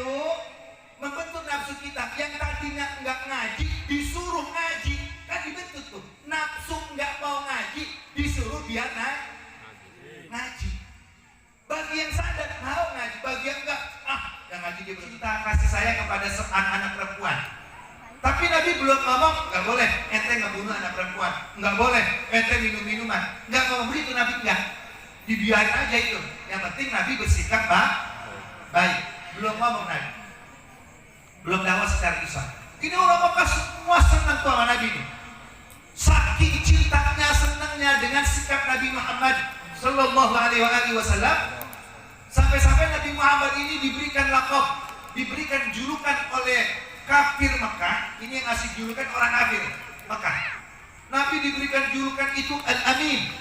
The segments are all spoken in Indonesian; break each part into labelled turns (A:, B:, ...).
A: itu membentuk nafsu kita. Yang tadinya nggak ngaji disuruh ngaji, kan dibentuk tuh. Nafsu nggak mau ngaji disuruh biar ngaji. Bagi yang sadar mau ngaji, bagi yang enggak, yang ngaji dia kita kasih sayang kepada anak-anak perempuan. Tapi Nabi belum ngomong nggak boleh ente ngebunuh anak perempuan, nggak boleh ente minum-minuman, nggak ngomong begitu Nabi, enggak. Dibiarin aja itu. Yang penting Nabi bersikap baik. Belum ngomong Nabi, belum dakwah secara lisan. Ini orang Mekah semua senang tuh sama Nabi ini. Saking cintanya, senangnya dengan sikap Nabi Muhammad Sallallahu Alaihi Wasallam, sampai-sampai Nabi Muhammad ini diberikan laqab, diberikan julukan oleh kafir Mekah. Ini yang ngasih julukan orang kafir Mekah. Nabi diberikan julukan itu Al-Amin,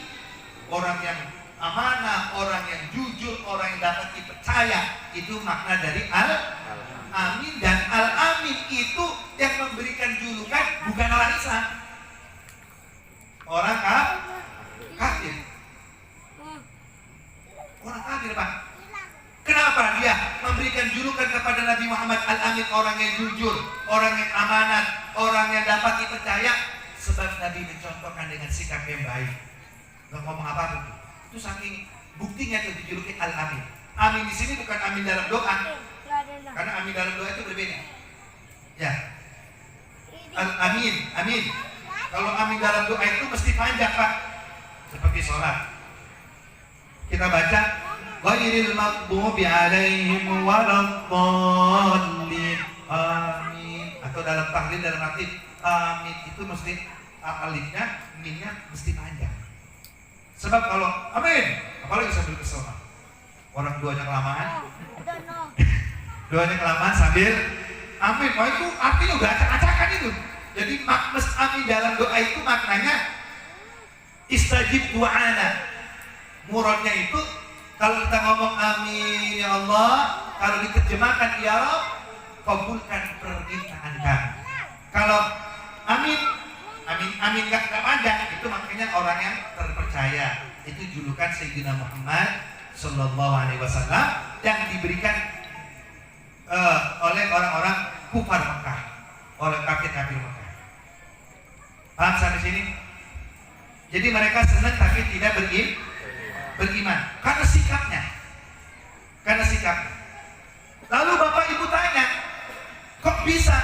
A: orang yang amanah, orang yang jujur, orang yang dapat dipercaya. Itu makna dari Al-Amin. Dan Al-Amin itu yang memberikan julukan bukan orang Islam, orang kafir. Orang kafir, Pak. Kenapa dia memberikan julukan kepada Nabi Muhammad Al-Amin, orang yang jujur, orang yang amanat, orang yang dapat dipercaya? Sebab Nabi mencontohkan dengan sikap yang baik, nggak ngomong apa-apa. Itu saking buktinya tuh dijuluki Al-Amin. Amin di sini bukan amin dalam doa, karena amin dalam doa itu berbeda. Ya, Al-Amin, amin. Kalau amin dalam doa itu mesti panjang, Pak. Seperti sholat. Kita baca ghairil maghdubi alaihim waladdallin, amin. Atau dalam tahlil, dalam arti amin itu mesti alifnya, minnya mesti panjang. Sebab kalau amin, apalagi sambil kesel, orang doanya kelamaan, doanya kelamaan sambil amin, wah itu artinya udah acak-acakan itu. Jadi makna amin dalam doa itu maknanya istajib du'ana. Muradnya itu kalau kita ngomong amin ya Allah, kalau diterjemahkan ya Rabb, kabulkan permintaan kami. Kalau amin gak panjang, itu makanya orang yang terpercaya. Itu julukan Sayyidina Muhammad Sallallahu Alaihi Wasallam yang diberikan oleh orang-orang kufar Mekah, oleh kafir-kafir Mekah. Paham sampai sini? Jadi mereka senang tapi tidak beriman karena sikapnya. Lalu Bapak Ibu tanya, kok bisa?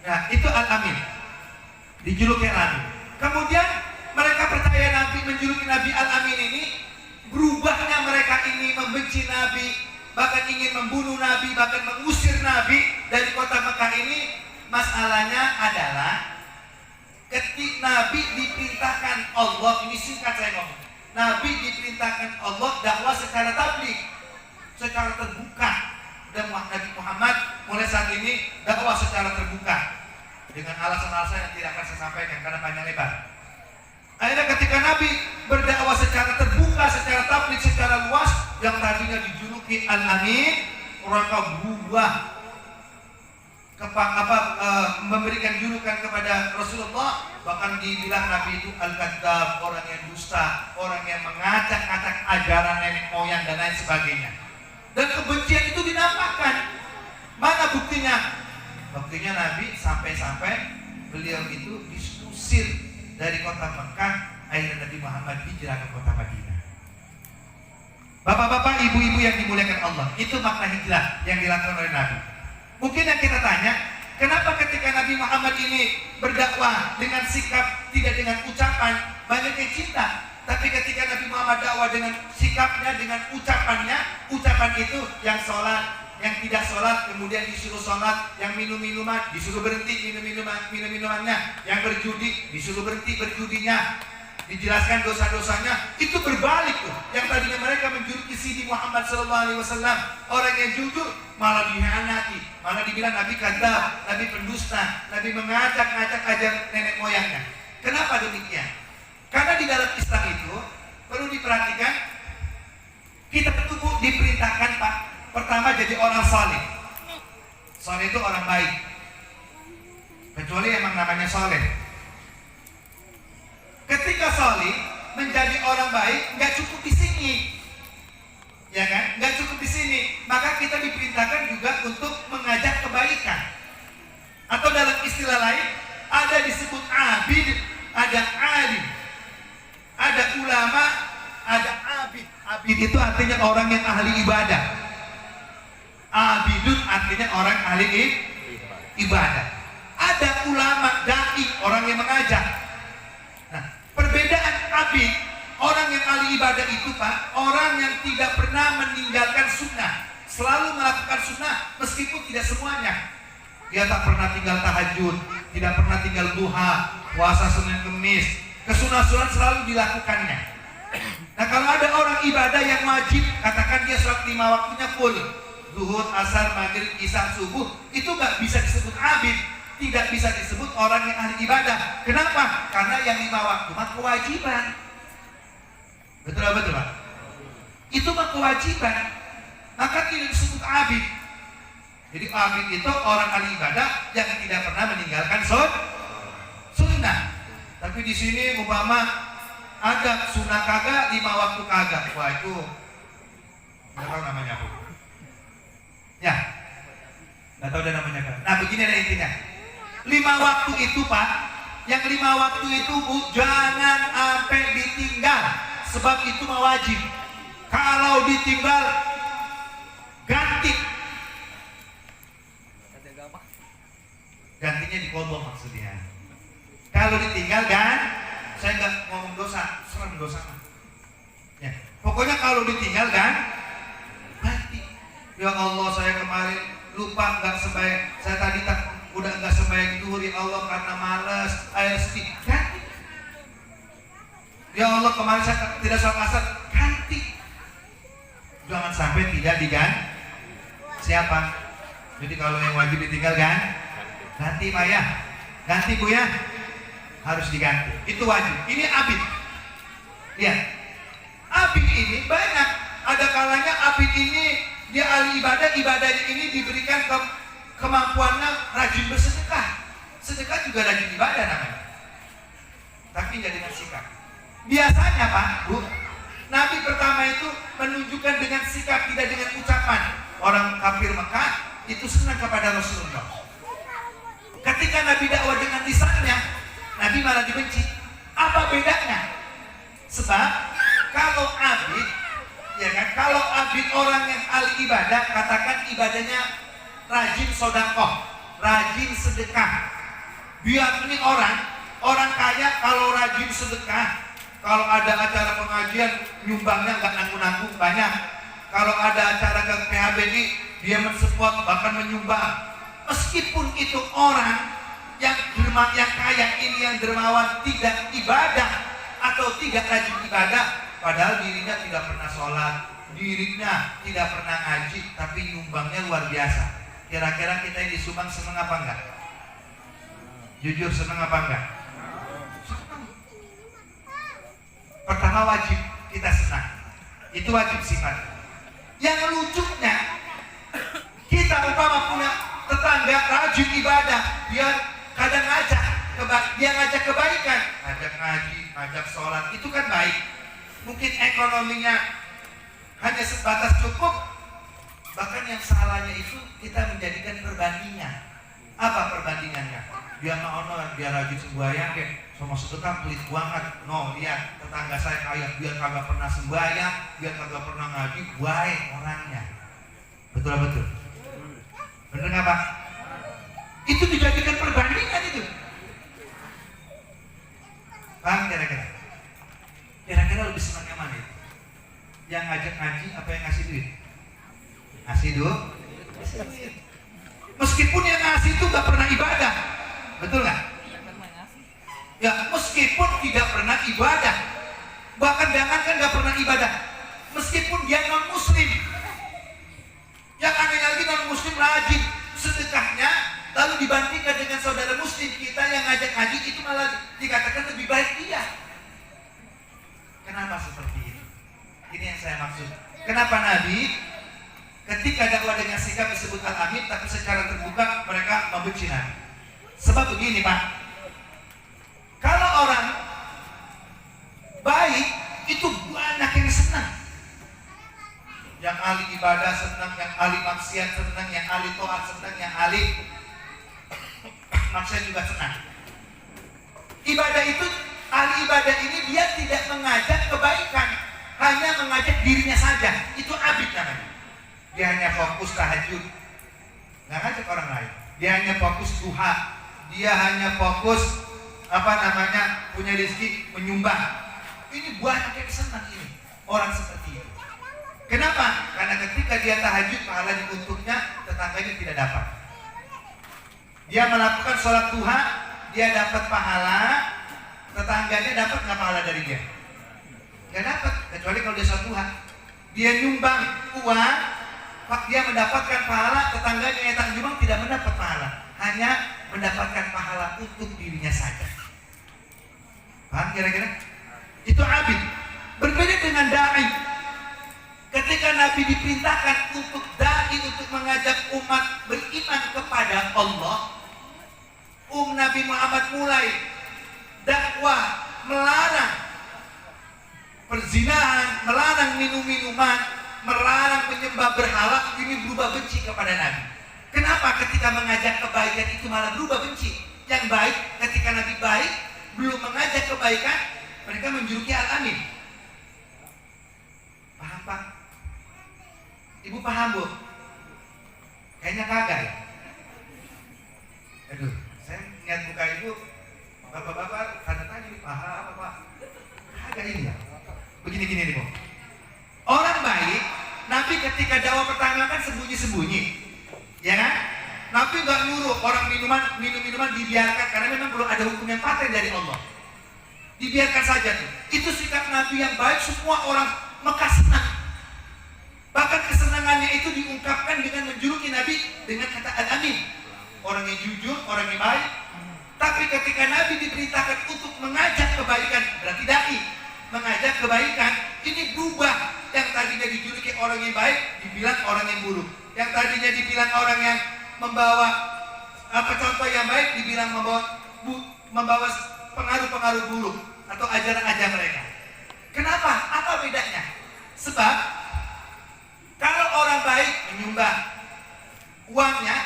A: Nah, itu Al-Amin, dijuluki Al-Amin. Kemudian mereka percaya Nabi, menjuluki Nabi Al-Amin ini. Berubahnya mereka ini membenci Nabi, bahkan ingin membunuh Nabi, bahkan mengusir Nabi dari kota Mekah ini. Masalahnya adalah ketika Nabi diperintahkan Allah, ini singkat saya ngomong, Nabi diperintahkan Allah dakwah secara tabligh, secara terbuka. Dan Nabi Muhammad mulai saat ini dakwah secara terbuka dengan alasan-alasan yang tidak akan saya sampaikan karena panjang lebar. Akhirnya ketika Nabi berdakwah secara terbuka, secara tabligh, secara luas, yang tadinya dijuluki Al-Amin, mereka berubah memberikan julukan kepada Rasulullah. Bahkan dibilang Nabi itu Al-Kadzdzab, orang yang dusta, orang yang mengacak-acak ajaran nenek moyang dan lain sebagainya. Dan kebencian itu dinampakkan. Mana buktinya? Buktinya Nabi sampai-sampai beliau itu diusir dari kota Mekah. Akhirnya Nabi Muhammad hijrah ke kota Madinah. Bapak-bapak, ibu-ibu yang dimuliakan Allah, itu makna hijrah yang dilakukan oleh Nabi. Mungkin yang kita tanya, kenapa ketika Nabi Muhammad ini berdakwah dengan sikap, tidak dengan ucapan, banyak yang cinta. Tapi ketika Nabi Muhammad dakwah dengan sikapnya, dengan ucapannya, ucapan itu yang sholat, yang tidak sholat kemudian disuruh sholat, yang minum-minuman disuruh berhenti minum-minumannya, yang berjudi disuruh berhenti berjudinya, dijelaskan dosa-dosanya. Itu berbalik tuh. Yang tadinya mereka menjuluki Sidi Muhammad SAW, orang yang jujur, malah dihianati, malah dibilang Nabi kadzdzab, Nabi pendusta, Nabi mengacak-acak ajaran nenek moyangnya. Kenapa demikian? Karena di dalam Islam itu perlu diperhatikan, kita itu diperintahkan, Pak, pertama jadi orang saleh. Saleh itu orang baik, kecuali emang namanya saleh. Ketika saleh menjadi orang baik, nggak cukup di sini, ya kan? Nggak cukup di sini. maka kita diperintahkan juga untuk mengajak kebaikan. Atau dalam istilah lain, ada disebut abid, ada alim, ada ulama, ada abid. Abid itu artinya orang yang ahli ibadah. Abidun artinya orang ahli ibadah. Ada ulama, dai, orang yang mengajak. Nah, perbedaan abid, orang yang ahli ibadah itu Pak, orang yang tidak pernah meninggalkan sunnah, selalu melakukan sunnah meskipun tidak semuanya. Dia tak pernah tinggal tahajud, tidak pernah tinggal duha, puasa Senin Kemis, kesunah-sunan selalu dilakukannya. Nah, kalau ada orang ibadah yang wajib, katakan dia sholat 5 waktunya full, zuhur, asar, maghrib, isya, subuh, itu nggak bisa disebut abid, tidak bisa disebut orang yang ahli ibadah. Kenapa? Karena yang 5 waktu mah kewajiban. Betul Pak? Itu mah kewajiban, maka tidak disebut abid. Jadi abid itu orang ahli ibadah yang tidak pernah meninggalkan sunnah. Tapi di sini umpama ada sunnah kagak, 5 waktu kagak, wah itu nggak tahu namanya apa. Ya, nggak tahu ada namanya kan. Nah begini ada intinya. 5 waktu itu Pak, yang 5 waktu itu Bu, jangan sampai ditinggal, sebab itu mah wajib. Kalau ditinggal ganti. Gantinya dikodok maksudnya. Kalau ditinggal kan, saya nggak ngomong dosa, serem dosa. Ya, pokoknya kalau ditinggal kan, ganti. Ya Allah, saya kemarin lupa nggak sembahyang, saya tadi udah nggak sembahyang zuhur, ya Allah karena malas, air sedih, ganti. Ya Allah kemarin saya tidak sholat asar, ganti. Jangan sampai tidak diganti. Siapa? Jadi kalau yang wajib ditinggal kan, ganti Pak ya, ganti Bu ya, harus diganti. Itu wajib. Ini abid. Lihat, abid ini banyak. Ada kalanya abid ini dia ahli ibadah, ibadahnya ini diberikan kemampuannya rajin bersedekah. Sedekah juga rajin ibadah namanya. Tapi tidak dengan sikap. Biasanya Pak, Bu, Nabi pertama itu menunjukkan dengan sikap, tidak dengan ucapan. Orang kafir Mekah itu senang kepada Rasulullah. Ketika Nabi dakwah dengan lisannya, Nabi malah dibenci. Apa bedanya? Sebab kalau abid, ya kan, kalau abid orang yang ahli ibadah, katakan ibadahnya rajin sodakoh, rajin sedekah. Biar ini orang kaya kalau rajin sedekah, kalau ada acara pengajian nyumbangnya nggak nanggung-nanggung banyak. Kalau ada acara ke PHBD dia mensupport bahkan menyumbang. Meskipun itu orang yang kaya ini, yang dermawan, tidak ibadah atau tidak rajin ibadah, padahal dirinya tidak pernah sholat, dirinya tidak pernah ngaji, tapi nyumbangnya luar biasa. Kira-kira kita yang disumbang senang apa enggak? Jujur senang apa enggak? Senang. Pertama wajib kita senang, itu wajib sifat. Yang lucunya, kita umpama punya tetangga rajin ibadah, dia kadang dia ngajak kebaikan, ngajak ngaji, ngajak sholat, itu kan baik. Mungkin ekonominya hanya sebatas cukup, bahkan yang salahnya itu kita menjadikan perbandingan. Apa perbandingannya? Dia dia rajin sembahyang, sama sedekah pelit banget. No, lihat tetangga saya kaya, dia kagak pernah sembahyang, dia kagak pernah ngaji, baik orangnya. Betul. Bener nggak Pak? Itu dijadikan perbandingan itu. Bang, kira-kira lebih senang yang mana itu? Yang ngajak ngaji apa yang ngasih duit? Ngasih duit. Meskipun yang ngasih itu nggak pernah ibadah, betul nggak? Ya, meskipun tidak pernah ibadah, bahkan jangankan nggak pernah ibadah, meskipun dia non muslim. Yang anehnya lagi non muslim rajin sedekahnya, lalu dibandingkan dengan saudara muslim kita yang ngajak ngaji, itu malah dikatakan lebih baik dia. Kenapa seperti itu? Ini yang saya maksud. Kenapa Nabi ketika dakwah dengan sikap disebut al-amin, tapi secara terbuka mereka membenci Nabi? Sebab begini Pak, kalau orang baik itu banyak yang senang. Yang ahli ibadah senang, yang ahli maksiat senang, yang ahli taat senang, yang ahli maksiat juga senang. Ibadah itu, ahli ibadah ini dia tidak mengajak kebaikan, hanya mengajak dirinya saja. Itu abid namanya. Dia hanya fokus tahajud, nggak ngajak orang lain. Dia hanya fokus duha, dia hanya fokus punya rezeki menyumbang. Ini banyak yang senang ini orang seperti itu. Kenapa? Karena ketika dia tahajud pahala untuknya, tetangganya tidak dapat. Dia melakukan sholat duha, dia dapat pahala, tetangganya dapat nggak pahala dari dia? Nggak dapat, kecuali kalau dia sholat duha. Dia nyumbang uang, dia mendapatkan pahala, tetangganya yang tak nyumbang tidak mendapat pahala, hanya mendapatkan pahala untuk dirinya saja. Paham kira-kira? Itu abid. Berbeda dengan da'i. Ketika Nabi diperintahkan untuk da'i, untuk mengajak umat beriman kepada Allah, Nabi Muhammad mulai dakwah, melarang perzinahan, melarang minum-minuman, melarang menyembah berhala. Ini berubah benci kepada Nabi. Kenapa? Ketika mengajak kebaikan itu malah berubah benci. Yang baik, ketika Nabi baik, belum mengajak kebaikan, mereka menjuluki Al-Amin. Paham Pak? Ibu paham Bu? Kayaknya kagak ya? Aduh, saya lihat muka ibu, bapak-bapak tanda tanya ini paham apa Pak? Kagak ini ya? Begini-gini nih Bu. Orang baik, Nabi ketika dakwah pertama kan sembunyi-sembunyi, ya kan? Nabi nggak nyuruh orang minum-minuman dibiarkan, karena memang belum ada hukum yang paten dari Allah. Dibiarkan saja tuh. Itu sikap Nabi yang baik, semua orang Mekah senang. Bahkan kesenangannya itu diungkapkan dengan menjuluki Nabi dengan kata Al-Amin. Orang yang jujur, orang yang baik. Tapi ketika Nabi diperintahkan untuk mengajak kebaikan, berarti da'i, mengajak kebaikan, ini berubah. Yang tadinya dijuluki orang yang baik, dibilang orang yang buruk. Yang tadinya dibilang orang yang membawa contoh yang baik, dibilang membawa pengaruh-pengaruh buruk atau ajaran-ajaran mereka. Kenapa? Apa bedanya? Sebab kalau orang baik menyumbang uangnya,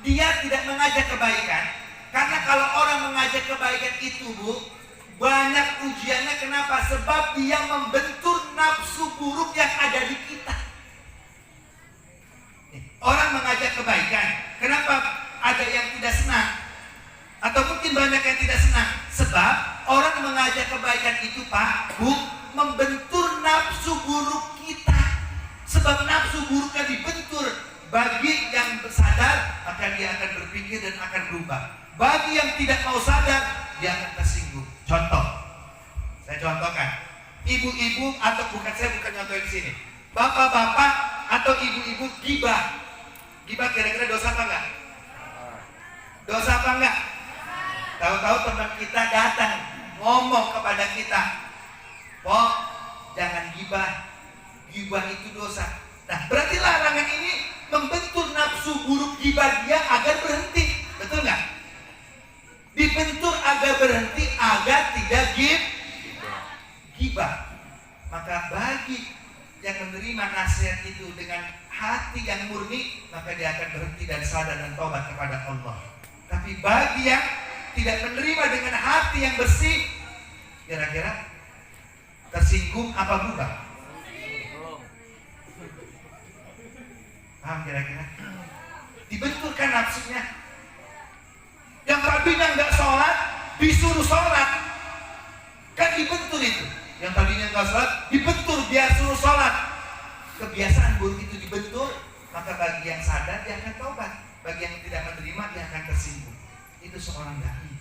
A: dia tidak mengajak kebaikan. Karena kalau orang mengajak kebaikan itu Bu, banyak ujiannya. Kenapa? Sebab dia membentur nafsu buruk yang ada di kita. Orang mengajak kebaikan, kenapa ada yang tidak senang? Atau mungkin banyak yang tidak senang? Sebab orang mengajak kebaikan itu Pak, Bu, membentur nafsu buruk kita. Sebab nafsu buruknya dibentur. Bagi yang sadar, maka dia akan berpikir dan akan berubah. Bagi yang tidak mau sadar, dia akan tersinggung. Contoh, saya contohkan. Ibu-ibu atau saya bukan contoh di sini. Bapak-bapak atau ibu-ibu gibah. Gibah kira-kira dosa apa enggak? Dosa apa enggak? Tahu-tahu teman kita datang ngomong kepada kita, "Pok, jangan gibah. Gibah itu dosa." Nah, berarti larangan ini membentur nafsu buruk gibah dia agar berhenti. Betul nggak? Dibentur agar berhenti, agar tidak gibah. Maka bagi yang menerima nasihat itu dengan hati yang murni, maka dia akan berhenti dan sadar dan taubat kepada Allah. Tapi bagi yang tidak menerima dengan hati yang bersih, kira-kira tersinggung apa berubah? Paham kira-kira? Dibenturkan nafsunya. Yang tadinya nggak sholat, disuruh sholat. Kan dibentur itu. Yang tadinya nggak sholat, dibentur biar suruh sholat. Kebiasaan buruk itu dibentur, maka bagi yang sadar dia akan taubat. Bagi yang tidak menerima dia akan tersinggung. Itu seorang dai.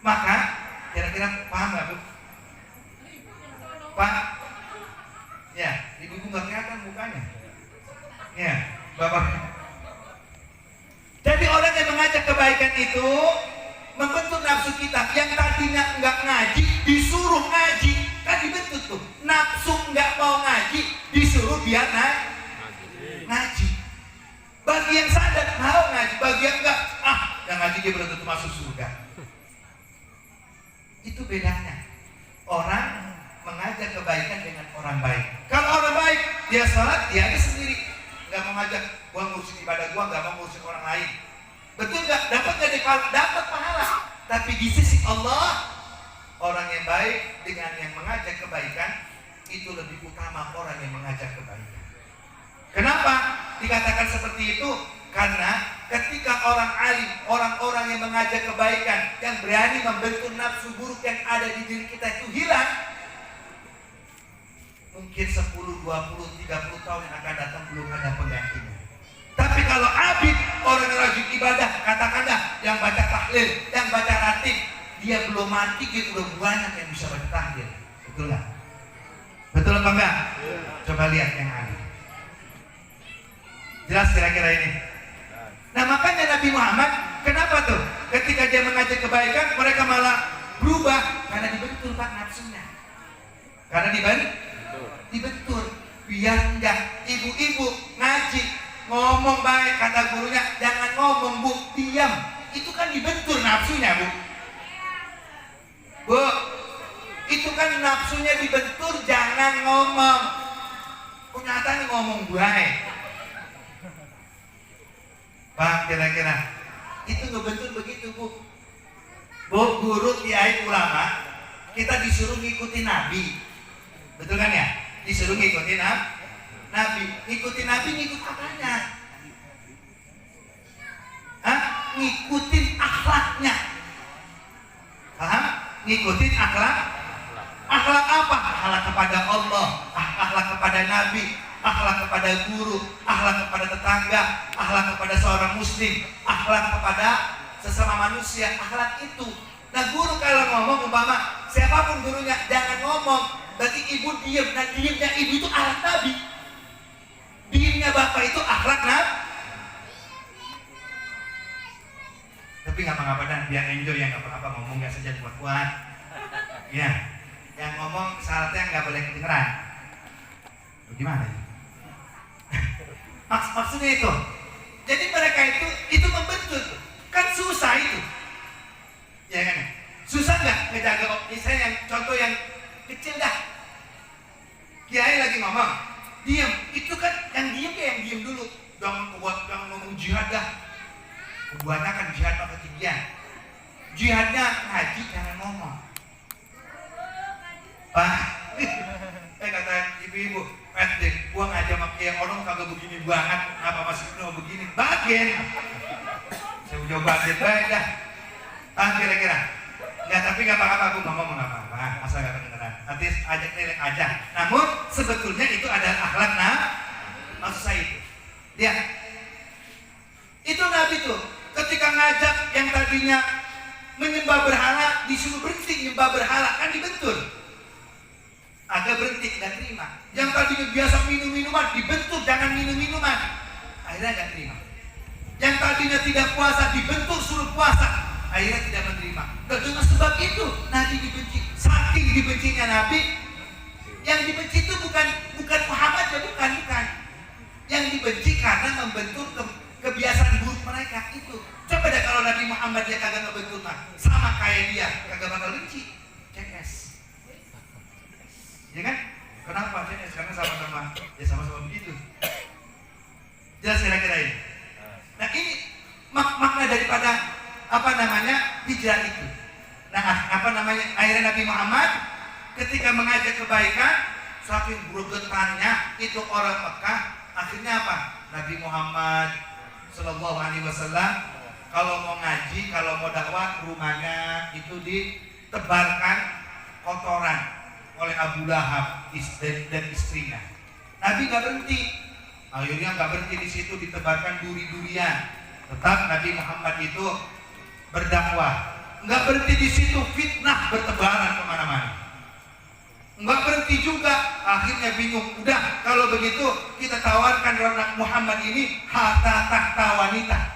A: Maka kira-kira paham nggak Bu? Pak? Ya, ibu-ibu nggak kelihatan mukanya. Ya, Bapak. Jadi orang yang mengajak kebaikan itu membentuk nafsu kita. Yang tadinya nggak ngaji, disuruh ngaji. Kan dibentuk tuh. Nafsu nggak mau ngaji, disuruh biar ngaji. Bagi yang sadar mau ngaji, bagi yang enggak, yang ngaji dia belum tentu masuk surga. Itu bedanya. Orang mengajak kebaikan dengan orang baik. Kalau orang baik, dia nggak mau ngajak gua ngurusin ibadah gua, nggak mau ngurusin orang lain. Betul nggak? Dapat nggak deh? Dapat pahala. Tapi di sisi Allah, orang yang baik dengan yang mengajak kebaikan itu lebih utama orang yang mengajak kebaikan. Kenapa dikatakan seperti itu? Karena ketika orang alim, orang-orang yang mengajak kebaikan, yang berani membentuk nafsu buruk yang ada di diri kita itu hilang, mungkin 10, 20, 30 tahun yang akan datang belum ada penggantinya. Tapi kalau abid, orang yang rajin ibadah, katakanlah yang baca tahlil, yang baca ratib, dia belum mati, dia udah banyak yang bisa baca tahlil. Betul nggak? Betul apa enggak? Coba lihat yang alim. Jelas kira-kira ini? Nah makanya Nabi Muhammad, kenapa tuh? Ketika dia mengajak kebaikan, mereka malah berubah. Karena dibentur Pak nafsunya. Karena dibentur. Biar enggak ibu-ibu ngaji, ngomong baik, kata gurunya, jangan ngomong Bu, diam. Itu kan dibentur nafsunya Bu. Bu, itu kan nafsunya dibentur, jangan ngomong. Kenyataan ngomong baik. Pak, kira-kira itu ngebentur begitu Bu. Bu, guru, kiai, ulama, kita disuruh ngikutin Nabi. Betul kan ya? Disuruh ngikutin Nabi. Ngikutin Nabi, ngikut apanya? Hah? Ngikutin akhlaknya. Paham? Ngikutin akhlak. Akhlak apa? Akhlak kepada Allah, akhlak kepada Nabi, akhlak kepada guru, akhlak kepada tetangga, akhlak kepada seorang muslim, akhlak kepada sesama manusia, akhlak itu. Nah guru kalau ngomong umpama siapapun gurunya jangan ngomong, berarti ibu diam. Nah diamnya ibu itu akhlak Nabi, diamnya bapak itu akhlak Nabi. Tapi nggak apa-apa dan biar enjoy, yang nggak apa-apa ngomong nggak saja kuat-kuat. Ya, yang ngomong syaratnya nggak boleh kedengeran. Gimana ini? Maksudnya itu. Jadi mereka itu membentuk. Kan susah itu. Ya kan? Susah nggak ngejaga? Misalnya yang contoh yang kecil dah. Kiai lagi ngomong, diam. Itu kan yang diam dulu. Jangan ngomong jihad dah. Kebanyakan jihad mah ketinggian. Jihadnya ngaji, jangan ngomong. Pak, kata ibu-ibu, gua ngajak sama yang orang kagak begini banget, apa masih penuh begini, bagian. Saya udah bagian baik dah. Kira-kira, nggak, tapi nggak apa-apa, aku ngomong nggak apa-apa, asal nggak kedengeran. Nanti ajak nilai aja. Namun sebetulnya itu adalah akhlak maksud saya itu. Lihat, itu Nabi tuh, ketika ngajak yang tadinya menyembah berhala, disuruh berhenti menyembah berhala, kan dibentur. Agak berhenti, dan terima. Yang tadinya biasa minum minuman, dibentur jangan minum minuman, akhirnya gak terima. Yang tadinya tidak puasa, dibentur suruh puasa, akhirnya tidak menerima. Dan dengan sebab itu Nabi dibenci. Saking dibencinya Nabi, yang dibenci itu bukan Muhammad ya, bukan. Yang dibenci karena membentur kebiasaan buruk mereka itu. Coba deh kalau Nabi Muhammad dia kagak ngebentur, sama kayak dia, kagak bakal benci. CS. Ya kan? Kenapa CS? Karena sama-sama begitu. Jelas kira-kira ini. Nah ini makna daripada hijrah itu. Nah akhirnya Nabi Muhammad ketika mengajak kebaikan, saking gregetannya itu orang Mekah, akhirnya apa? Nabi Muhammad Sallallahu Alaihi Wasallam kalau mau ngaji, kalau mau dakwah, rumahnya itu ditebarkan kotoran oleh Abu Lahab dan istrinya. Nabi nggak berhenti, akhirnya nggak berhenti di situ, ditebarkan duri-durian. Tetap Nabi Muhammad itu berdakwah, nggak berhenti di situ, fitnah bertebaran kemana-mana. Nggak berhenti juga, akhirnya bingung. Udah kalau begitu kita tawarkan anak Muhammad ini harta tahta wanita.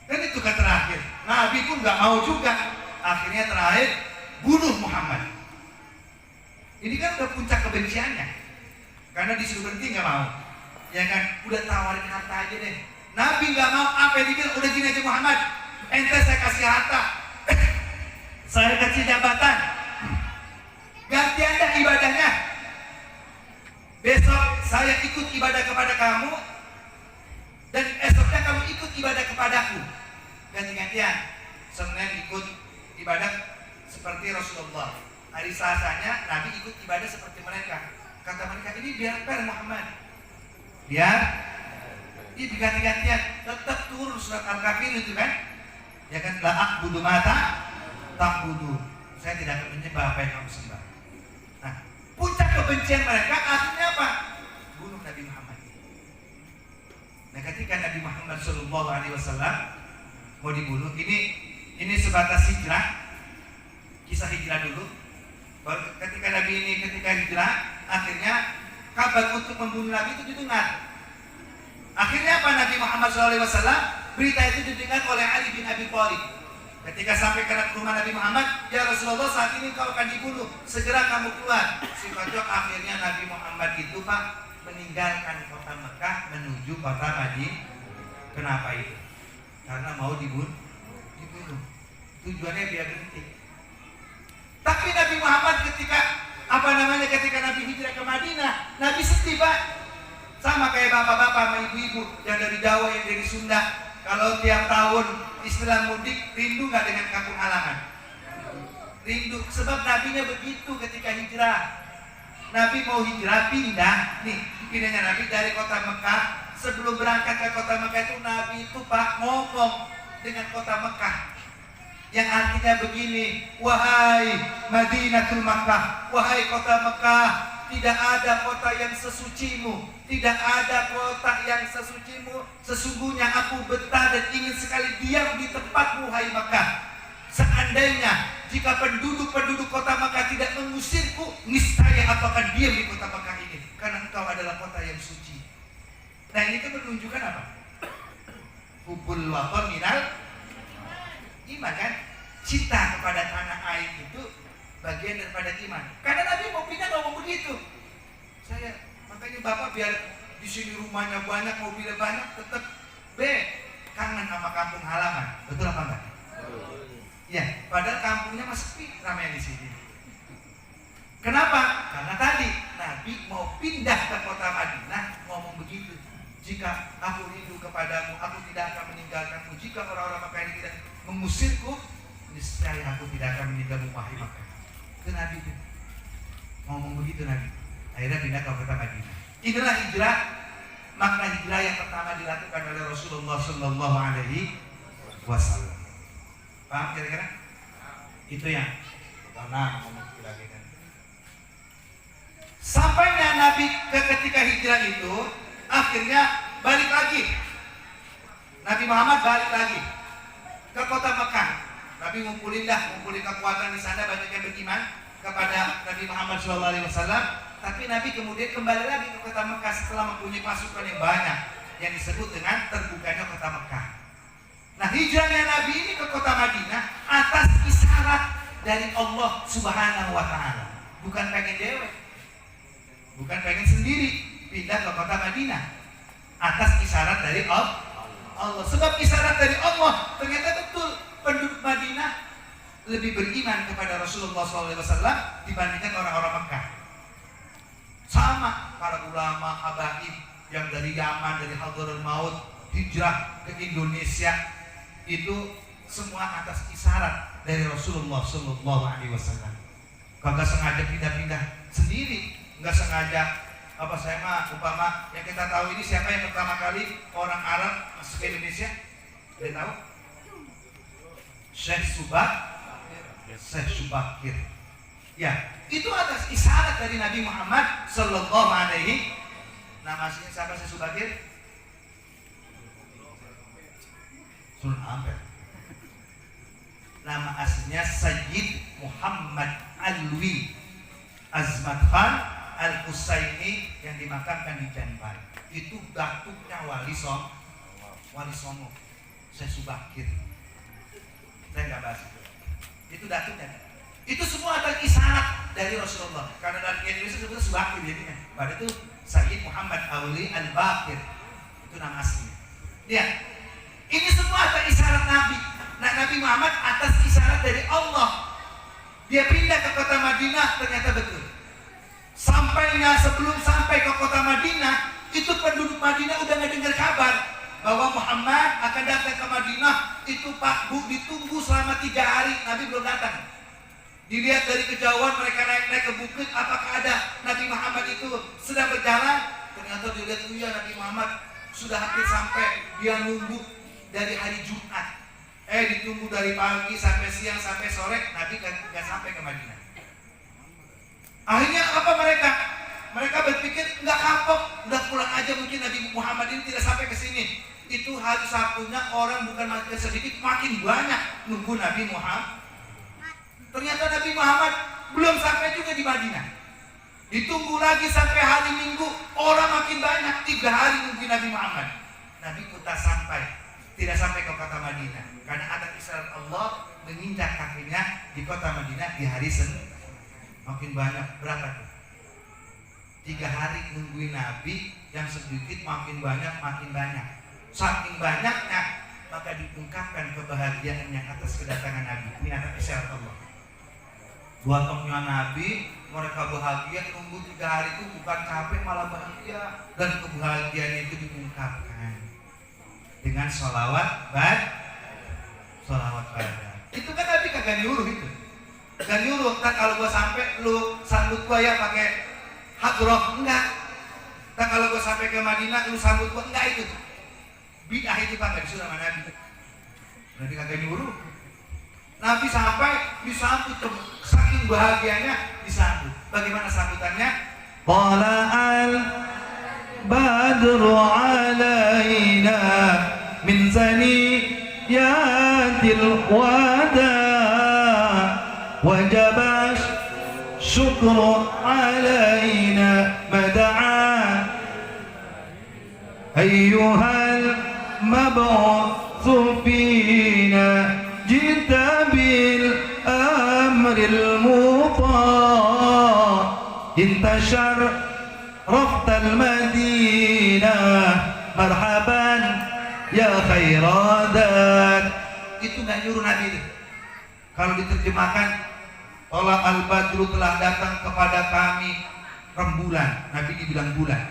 A: Dan itu kan terakhir. Nabi pun nggak mau juga. Akhirnya terakhir bunuh Muhammad. Ini kan udah puncak kebenciannya. Karena disuruh berhenti nggak mau. Ya kan, udah tawarin harta aja deh. Nabi nggak mau, apa yang dibilang? Udah gini aja Muhammad, ente saya kasih harta, saya kasih jabatan, ganti anda ibadahnya. besok saya ikut ibadah kepada kamu, dan esoknya kamu ikut ibadah kepadaku. Ganti-gantian. Senin ikut ibadah seperti Rasulullah, hari Selasanya Nabi ikut ibadah seperti mereka. Kata mereka, ini biar fair Muhammad, biar ini diganti-gantian. Tetap turun surat Al-Kafir itu kan, ya kan, la a'budu mata ta'budu, saya tidak akan menyembah apa yang kamu sembah. Nah, puncak kebencian mereka akhirnya apa? Bunuh Nabi Muhammad. Nah, ketika Nabi Muhammad SAW mau dibunuh, ini sebatas hijrah, kisah hijrah dulu. Ketika Nabi ini ketika hijrah, akhirnya kabar untuk membunuh Nabi itu didengar. Akhirnya apa? Nabi Muhammad SAW, berita itu didengar oleh Ali bin Abi Thalib. Ketika sampai ke rumah Nabi Muhammad, ya Rasulullah, saat ini kau akan dibunuh, segera kamu keluar. Si kocok, akhirnya Nabi Muhammad itu Pak meninggalkan kota Mekah menuju kota Madinah. Kenapa itu? Karena mau dibunuh. Tujuannya biar berhenti. Tapi Nabi Muhammad ketika ketika Nabi hijrah ke Madinah, Nabi sedih Pak. Sama kayak bapak-bapak sama ibu-ibu yang dari Jawa, yang dari Sunda. Kalau tiap tahun istilah mudik, rindu nggak dengan kampung halaman? Rindu, sebab nabinya begitu ketika hijrah. Nabi mau hijrah, pindah. Nih, pindahnya Nabi dari kota Mekah. Sebelum berangkat ke kota Mekah itu, Nabi itu Pak ngomong dengan kota Mekah, yang artinya begini, wahai Madinatul Makkah, wahai kota Mekah, tidak ada kota yang sesucimu, tidak ada kota yang sesucimu. Sesungguhnya aku betah dan ingin sekali diam di tempatmu, hai Mekah. Seandainya jika penduduk-penduduk kota Mekah tidak mengusirku, niscaya aku akan diam di kota Mekah ini, karena engkau adalah kota yang suci. Nah, ini kan menunjukkan apa? Hubbul watan minal iman, kan? Cinta kepada tanah air itu bagian daripada iman. Karena Nabi mau pindah ngomong begitu. Makanya Bapak biar di sini rumahnya banyak, mobilnya banyak, tetap kangen sama kampung halaman. Betul apa enggak? Ya, padahal kampungnya masih sepi, ramai di sini. Kenapa? Karena tadi Nabi mau pindah ke kota Madinah ngomong begitu. Jika aku rindu kepadamu, aku tidak akan meninggalkanmu. Jika orang-orang Makkah ini tidak mengusirku, niscaya aku tidak akan meninggalmu, wahai Makkah. Itu Nabi itu ngomong begitu. Nabi akhirnya pindah ke kota Madinah. Inilah hijrah, makna hijrah yang pertama dilakukan oleh Rasulullah Sallallahu Alaihi Wasallam. Paham kira-kira? Itu yang pertama ngomong lagi kan. Sampainya Nabi ketika hijrah itu, akhirnya balik lagi. Nabi Muhammad balik lagi ke kota Mekah. Nabi ngumpulin kekuatan di sana, banyak yang beriman kepada Nabi Muhammad SAW. Tapi Nabi kemudian kembali lagi ke kota Mekah setelah mempunyai pasukan yang banyak, yang disebut dengan terbukanya kota Mekah. Nah, hijrahnya Nabi ini ke kota Madinah atas isyarat dari Allah Subhanahu wa Ta'ala. Bukan pengen dewe, bukan pengen sendiri pindah ke kota Madinah, atas isyarat dari Allah. Sebab isyarat dari Allah, ternyata betul penduduk Madinah lebih beriman kepada Rasulullah SAW dibandingkan orang-orang Mekah. Sama para ulama habaib yang dari Yaman, dari Hadhrul Maut hijrah ke Indonesia, itu semua atas isyarat dari Rasulullah SAW. Kagak sengaja pindah-pindah sendiri, nggak sengaja. Saya mah umpama yang kita tahu ini, siapa yang pertama kali orang Arab masuk ke Indonesia? Dia tahu? Syekh Subakir. Ya, itu atas isyarat dari Nabi Muhammad Sallallahu Alaihi. Nama aslinya siapa Syekh Subakir? Sunan Ampel. Nama aslinya Sayyid Muhammad Alwi Azmat Khan Al-Husaini yang dimakamkan di Janban. Itu datuknya Wali Songo, Syekh Subakir. Saya nggak bahas itu datuknya. Itu semua adalah isyarat dari Rasulullah. Karena dalam Indonesia sebutnya Subakir jadinya. Pada itu Sayyid Muhammad Alwi Al-Bakir, itu nama aslinya. Lihat, ini semua adalah isyarat Nabi. Nah, Nabi Muhammad atas isyarat dari Allah, dia pindah ke kota Madinah, ternyata betul. Sampainya sebelum sampai ke kota Madinah, itu penduduk Madinah udah ngedengar kabar bahwa Muhammad akan datang ke Madinah. Itu Pak Bu ditunggu selama 3 hari, Nabi belum datang. Dilihat dari kejauhan mereka naik-naik ke bukit, apakah ada Nabi Muhammad itu sedang berjalan? Ternyata dilihat, iya Nabi Muhammad sudah hampir sampai. Dia nunggu dari hari Jumat. Ditunggu dari pagi sampai siang sampai sore, Nabi nggak sampai ke Madinah. Akhirnya apa mereka? Mereka berpikir nggak kapok, udah pulang aja, mungkin Nabi Muhammad ini tidak sampai ke sini. Itu hari Sabtunya orang bukan makin sedikit, makin banyak nunggu Nabi Muhammad. Ternyata Nabi Muhammad belum sampai juga di Madinah. Ditunggu lagi sampai hari Minggu, orang makin banyak, 3 hari nunggu Nabi Muhammad. Nabi tak sampai, tidak sampai ke kota Madinah. Karena ada isyarat Allah menginjak kakinya di kota Madinah di hari Senin. Makin banyak, berapa tuh? 3 hari nungguin Nabi, yang sedikit makin banyak, makin banyak. Saking banyaknya, maka diungkapkan kebahagiaannya atas kedatangan Nabi. Ini atas isyarat Allah. Buatnya Nabi, mereka bahagia nunggu 3 hari itu bukan capek, malah bahagia. Dan kebahagiaan itu diungkapkan dengan sholawat pada. Itu kan Nabi kagak nyuruh itu. Gak nyuruh, kan kalau gua sampai lu sambut gua ya pakai hadroh, enggak. Kan kalau gua sampai ke Madinah lu sambut gua, enggak itu. Bid'ah itu Pak, gak disuruh sama Nabi. Nabi kagak nyuruh. Nabi sampai disambut, saking bahagianya disambut. Bagaimana sambutannya? Tala'al badru alaina min zaniyatil wada wajib syukru alaina mad'a ayyuhal mab'utsu fina jita bil amril muta' intashar raftal madinah marhaban ya khairadat. Itu gak nyuruh Nabi itu. Kalau diterjemahkan, Tola al-badru telah datang kepada kami rembulan. Nabi dibilang bulan.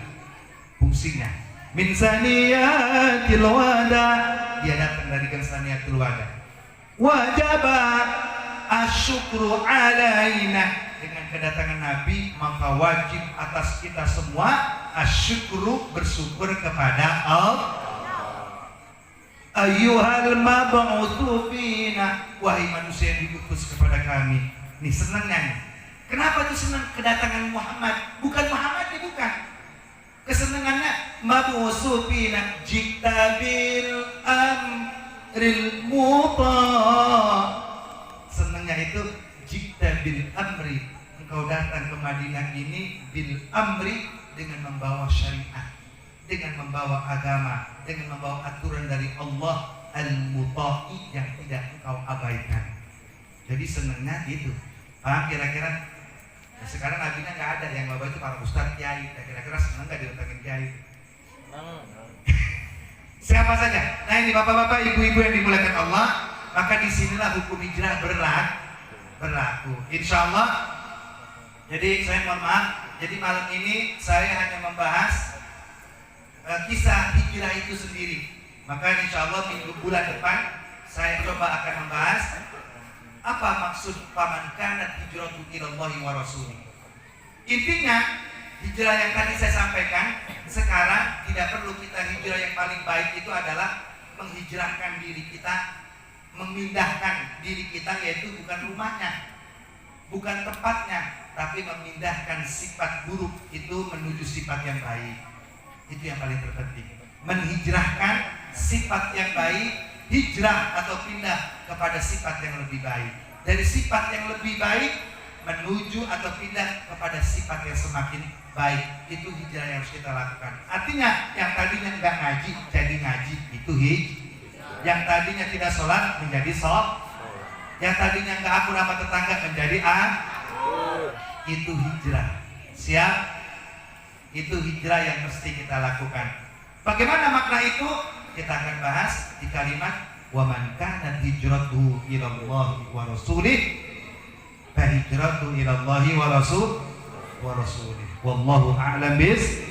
A: Fungsinya min saniyatil wada, dia datang dari saniyatil wada. Wajaba asyukru alaina, dengan kedatangan Nabi maka wajib atas kita semua asyukru, bersyukur kepada Allah. Ayyuhal mab'utsu fina, wahai manusia yang diutus kepada kami. Nih senangnya nih. Kenapa tuh senang kedatangan Muhammad? Bukan Muhammad nih, bukan. Kesenangannya mab'utsu fina jikta bil amril muta. Senangnya itu jikta bil amri, engkau datang ke Madinah ini bil amri, dengan membawa syariat, dengan membawa agama, dengan membawa aturan dari Allah al-muta'i, yang tidak engkau abaikan. Jadi senangnya itu. Paham kira-kira? Nah, sekarang nabinya nggak ada, yang bawa itu para ustadz kiai. Kira-kira senang nggak didatangin kiai? Siapa saja? Nah ini bapak-bapak, ibu-ibu yang dimuliakan Allah, maka disinilah hukum hijrah berlaku. Insya Allah. Jadi saya mohon maaf. Jadi malam ini saya hanya membahas kisah hijrah itu sendiri. Maka insya Allah bulan depan saya coba akan membahas apa maksud paman kanat hijratu ilallahi wa rasulih. Intinya hijrah yang tadi saya sampaikan, sekarang tidak perlu kita hijrah. Yang paling baik itu adalah menghijrahkan diri kita, memindahkan diri kita, yaitu bukan rumahnya, bukan tempatnya, tapi memindahkan sifat buruk itu menuju sifat yang baik. Itu yang paling terpenting. Menghijrahkan sifat yang baik, hijrah atau pindah kepada sifat yang lebih baik. Dari sifat yang lebih baik menuju atau pindah kepada sifat yang semakin baik. Itu hijrah yang harus kita lakukan. Artinya yang tadinya enggak ngaji jadi ngaji, itu hijrah. Yang tadinya tidak sholat menjadi sholat. Yang tadinya enggak akur sama tetangga menjadi itu hijrah. Siap? Itu hijrah yang mesti kita lakukan. Bagaimana makna itu? Kita akan bahas di kalimat wa man kanat hijratuhu ilallahi wa rasulih fa hijratuhu ilallahi wa rasul. wa rasulih. Wallahu a'lam bis